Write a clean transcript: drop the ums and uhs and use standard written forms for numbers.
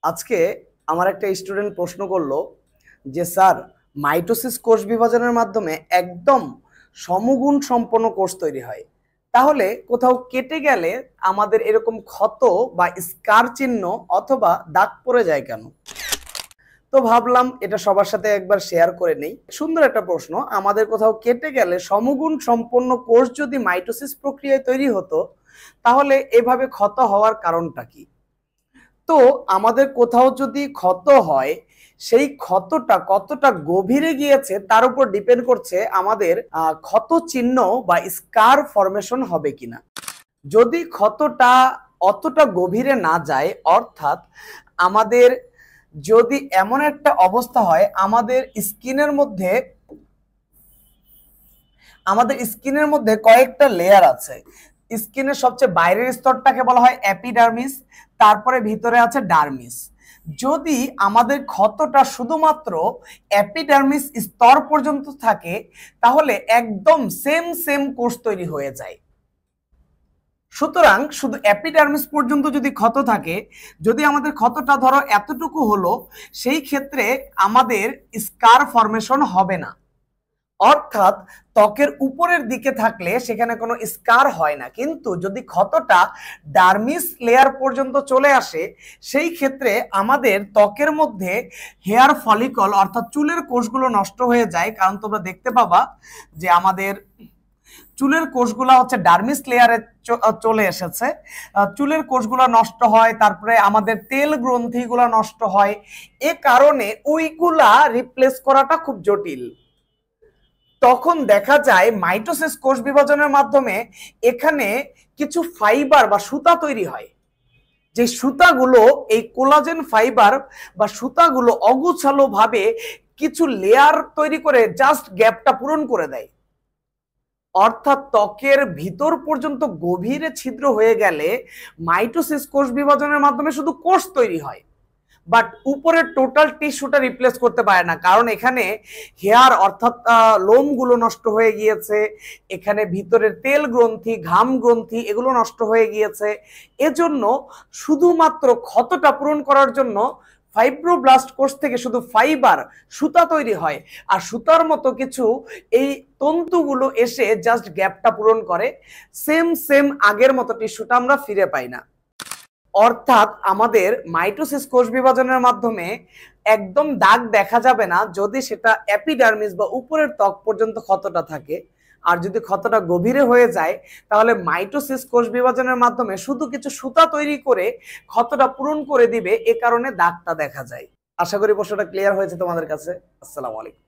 আজকে আমার একটা স্টুডেন্ট প্রশ্ন করলো যে স্যার, মাইটোসিস কোষ বিভাজনের মাধ্যমে একদম সমগুণ সম্পন্ন কোষ তৈরি হয়, তাহলে কোথাও কেটে গেলে আমাদের এরকম ক্ষত বা স্কার চিহ্ন অথবা দাগ পড়ে যায় কেন? তো ভাবলাম এটা সবার সাথে একবার শেয়ার করে নেই। সুন্দর একটা প্রশ্ন। আমাদের কোথাও কেটে গেলে সমগুণ সম্পন্ন কোষ যদি মাইটোসিস প্রক্রিয়ায় তৈরি হতো, তাহলে এভাবে ক্ষত হওয়ার কারণটা কি? তো আমাদের কোথাও যদি ক্ষত হয়, সেই ক্ষতটা কতটা গভীরে গিয়েছে তার উপর ডিপেন্ড করছে আমাদের ক্ষত চিহ্ন বা স্কার ফরমেশন হবে কিনা। যদি ক্ষতটা অতটা গভীরে না যায়, অর্থাৎ আমাদের যদি এমন একটা অবস্থা হয় আমাদের স্কিনের মধ্যে কয়েকটা লেয়ার আছে। স্কিনের সবচেয়ে বাইরের স্তরটাকে বলা হয় এপিডার্মিস, তারপরে ভিতরে আছে ডার্মিস। যদি আমাদের ক্ষতটা শুধুমাত্র এপিডার্মিস স্তর পর্যন্ত থাকে, তাহলে একদম সেম সেম কোষ তৈরি হয়ে যায়। সুতরাং শুধু এপিডার্মিস পর্যন্ত যদি ক্ষত থাকে, যদি আমাদের ক্ষতটা ধরো এতটুকু হলো, সেই ক্ষেত্রে আমাদের স্কার ফরমেশন হবে না। অর্থাৎ ত্বকের উপরের দিকে থাকলে সেখানে কোনো স্কার হয় না, কিন্তু যদি ক্ষতটা ডার্মিস লেয়ার পর্যন্ত চলে আসে, সেই ক্ষেত্রে আমাদের ত্বকের মধ্যে হেয়ার ফলিকল অর্থাৎ চুলের কোষগুলো নষ্ট হয়ে যায়। কারণ তোমরা দেখতে পাবা যে আমাদের চুলের কোষগুলো হচ্ছে ডার্মিস লেয়ারে চলে এসেছে। চুলের কোষগুলো নষ্ট হয়, তারপরে আমাদের তেল গ্রন্থিগুলো নষ্ট হয়। এ কারণে ওইগুলা রিপ্লেস করাটা খুব জটিল। তখন দেখা যায় মাইটোসিস কোষ বিভাজনের মাধ্যমে এখানে কিছু ফাইবার বা সুতা তৈরি হয়, যে সুতাগুলো এই কোলাজেন ফাইবার বা সুতাগুলো অগোছালো ভাবে কিছু লেয়ার তৈরি করে জাস্ট গ্যাপটা পূরণ করে দেয়। অর্থাৎ ত্বকের ভিতর পর্যন্ত গভীরে ছিদ্র হয়ে গেলে মাইটোসিস কোষ বিভাজনের মাধ্যমে শুধু কোষ তৈরি হয়, বাট উপরের টোটাল টিস্যুটা রিপ্লেস করতে পারে না। কারণ এখানে হেয়ার অর্থাৎ লোমগুলো নষ্ট হয়ে গিয়েছে, এখানে ভিতরের তেল গ্রন্থি, ঘাম গ্রন্থি এগুলো নষ্ট হয়ে গিয়েছে। এজন্য শুধুমাত্র ক্ষতটা পূরণ করার জন্য ফাইব্রোব্লাস্ট কোষ থেকে শুধু ফাইবার সুতা তৈরি হয়, আর সুতার মতো কিছু এই তন্তুগুলো এসে জাস্ট গ্যাপটা পূরণ করে। সেম সেম আগের মতো টিস্যুটা আমরা ফিরে পাই না। অর্থাৎ আমাদের মাইটোসিস কোষ বিভাজনের মাধ্যমে একদম দাগ দেখা যাবে না যদি সেটা এপিডার্মিস বা উপরের ত্বক পর্যন্ত ক্ষতটা থাকে। আর যদি ক্ষতটা গভীরে হয়ে যায়, তাহলে মাইটোসিস কোষ বিভাজনের মাধ্যমে শুধু কিছু সুতা তৈরি করে ক্ষতটা পূরণ করে দিবে, এ কারণে দাগটা দেখা যায়। আশা করি প্রশ্নটা ক্লিয়ার হয়েছে তোমাদের কাছে। আসসালামু আলাইকুম।